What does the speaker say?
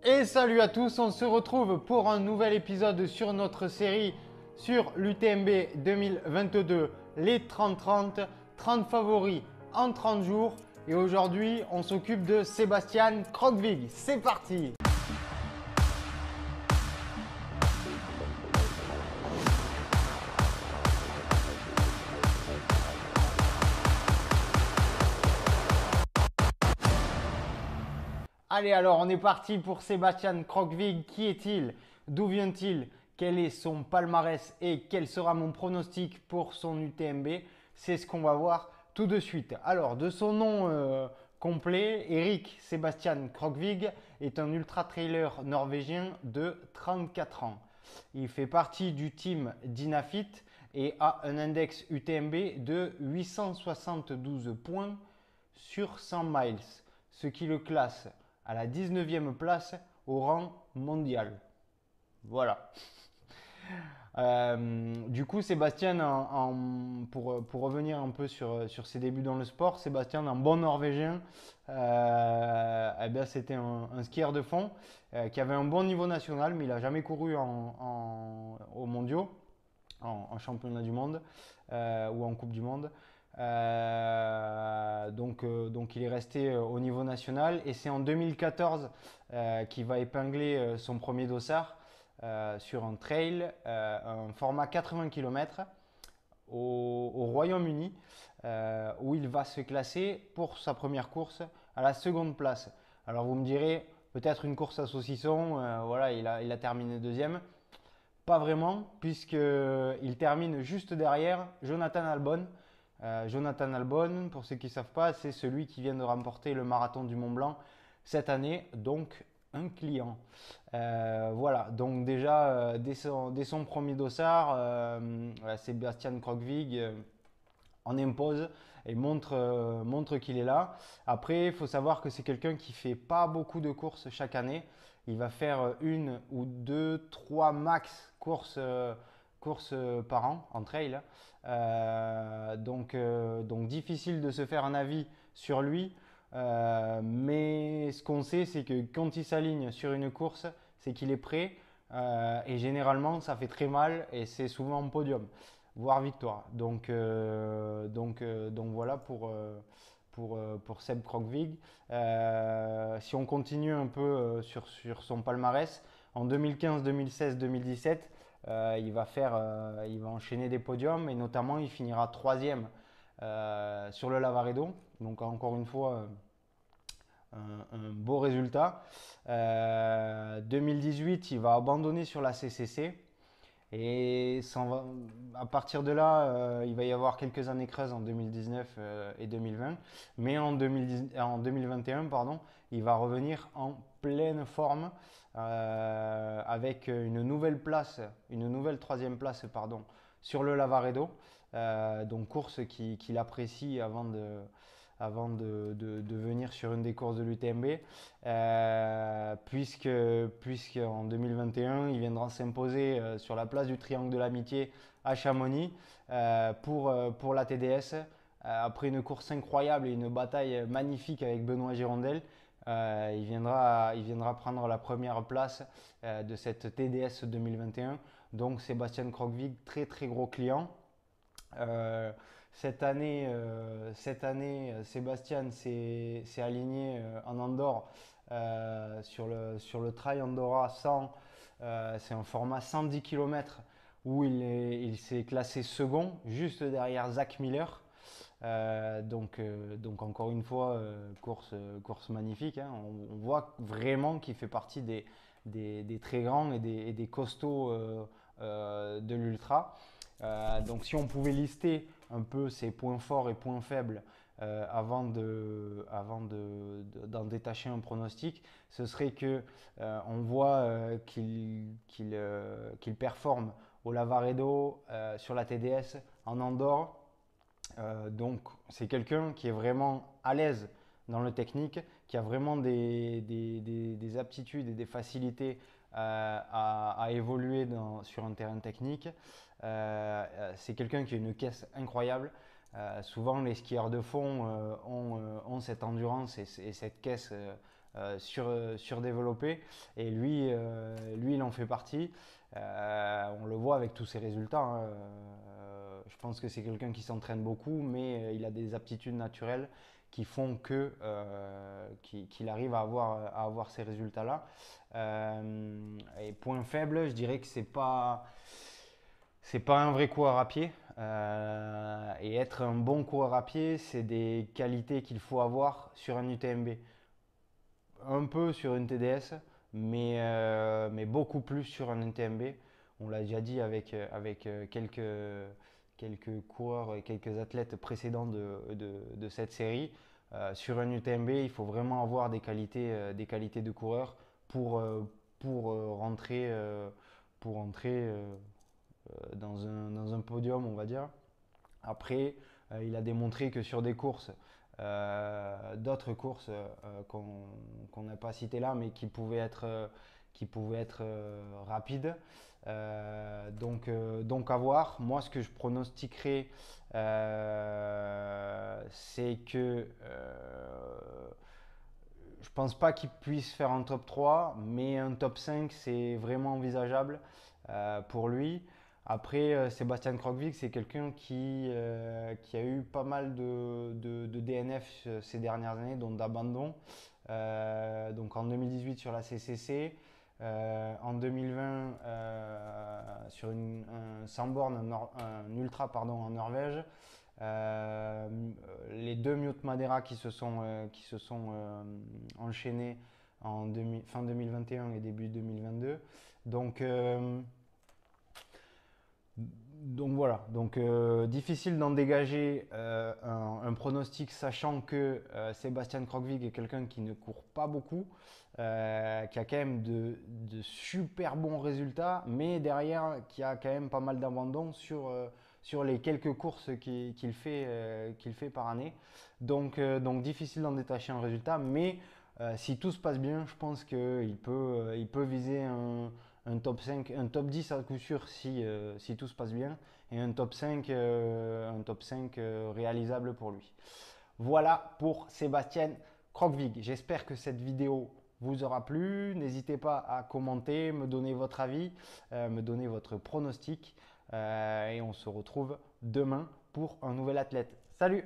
Et salut à tous, on se retrouve pour un nouvel épisode sur notre série sur l'UTMB 2022, les 30-30, 30 favoris en 30 jours. Et aujourd'hui, on s'occupe de Sébastien Krogvig. C'est parti! Allez, alors on est parti pour Sébastien Krogvig. Qui est-il? D'où vient-il? Quel est son palmarès et quel sera mon pronostic pour son UTMB? C'est ce qu'on va voir tout de suite. Alors, de son nom complet, Erik Sébastien Krogvig est un ultra-trailer norvégien de 34 ans. Il fait partie du team Dynafit et a un index UTMB de 872 points sur 100 miles, ce qui le classe à la 19e place au rang mondial. Voilà. Du coup, Sébastien, pour revenir un peu sur ses débuts dans le sport, Sébastien, un bon Norvégien, eh bien, c'était un skieur de fond qui avait un bon niveau national, mais il n'a jamais couru aux mondiaux, en championnat du monde ou en Coupe du Monde. Donc il est resté au niveau national et c'est en 2014 qu'il va épingler son premier dossard sur un trail, un format 80 km au Royaume-Uni où il va se classer pour sa première course à la seconde place. Alors vous me direz peut-être une course à saucisson, voilà, il a terminé deuxième. Pas vraiment, puisqu'il termine juste derrière Jonathan Albon. Jonathan Albon, pour ceux qui ne savent pas, c'est celui qui vient de remporter le marathon du Mont Blanc cette année, donc un client. Voilà, donc déjà, dès son premier dossard, Sébastien Krogvig en impose et montre qu'il est là. Après, il faut savoir que c'est quelqu'un qui fait pas beaucoup de courses chaque année. Il va faire une ou deux, trois max courses par an en trail. Donc difficile de se faire un avis sur lui. Mais ce qu'on sait, c'est que quand il s'aligne sur une course, c'est qu'il est prêt. Et généralement, ça fait très mal et c'est souvent en podium, voire victoire. Donc voilà pour Seb Krogvig. Si on continue un peu sur son palmarès, en 2015, 2016, 2017, il va enchaîner des podiums et notamment il finira troisième sur le Lavaredo. Donc encore une fois, un beau résultat. 2018, il va abandonner sur la CCC. Et à partir de là, il va y avoir quelques années creuses en 2019 et 2020. Mais en 2021, pardon, il va revenir en pleine forme avec une nouvelle troisième place, pardon, sur le Lavaredo. Donc course qu'il apprécie avant de venir sur une des courses de l'UTMB, puisque en 2021, il viendra s'imposer sur la place du Triangle de l'Amitié à Chamonix pour la TDS. Après une course incroyable et une bataille magnifique avec Benoît Girondel, il viendra prendre la première place de cette TDS 2021. Donc Sébastien Krogvig, très très gros client. Cette année, Sébastien s'est aligné en Andorre sur le Trail Andorra 100. C'est un format 110 km où il s'est classé second, juste derrière Zach Miller. Donc encore une fois, course magnifique, hein. On voit vraiment qu'il fait partie des très grands et des costauds de l'ultra. Donc si on pouvait lister un peu ses points forts et points faibles d'en détacher un pronostic, ce serait que on voit qu'il performe au Lavaredo, sur la TDS, en Andorre. Donc c'est quelqu'un qui est vraiment à l'aise dans le technique, qui a vraiment des aptitudes et des facilités à évoluer sur un terrain technique. C'est quelqu'un qui a une caisse incroyable. Souvent les skieurs de fond ont cette endurance et cette caisse surdéveloppé. Et lui, il en fait partie. On le voit avec tous ses résultats, hein. Je pense que c'est quelqu'un qui s'entraîne beaucoup, mais il a des aptitudes naturelles qui font qu'il arrive à avoir ces résultats-là. Et point faible, je dirais que c'est pas un vrai coureur à pied. Et être un bon coureur à pied, c'est des qualités qu'il faut avoir sur un UTMB. Un peu sur une TDS, mais beaucoup plus sur un UTMB. On l'a déjà dit avec quelques coureurs et quelques athlètes précédents de cette série. Sur un UTMB, il faut vraiment avoir des qualités de coureur pour, euh, rentrer, dans un podium, on va dire. Après, il a démontré que sur des courses, d'autres courses qu'on n'a pas citées là, mais qui pouvaient être rapides. Donc à voir. Moi, ce que je pronostiquerais, c'est que je pense pas qu'il puisse faire un top 3, mais un top 5, c'est vraiment envisageable pour lui. Après, Sébastien Krogvig, c'est quelqu'un qui a eu pas mal de DNF ces dernières années, donc d'abandon. Donc en 2018 sur la CCC, en 2020 sur un 100 bornes, un ultra pardon, en Norvège. Euh, les deux Mute Madeira qui se sont enchaînés fin 2021 et début 2022. Donc, euh, donc voilà, difficile d'en dégager un pronostic, sachant que Sébastien Krogvig est quelqu'un qui ne court pas beaucoup, qui a quand même de super bons résultats, mais derrière qui a quand même pas mal d'abandon sur les quelques courses qu'il fait par année. Donc difficile d'en détacher un résultat, mais si tout se passe bien, je pense qu'il peut viser un top 5, un top 10 à coup sûr si tout se passe bien, et un top 5, réalisable pour lui. Voilà pour Sébastien Krogvig. J'espère que cette vidéo vous aura plu. N'hésitez pas à commenter, me donner votre avis, me donner votre pronostic. Et on se retrouve demain pour un nouvel athlète. Salut!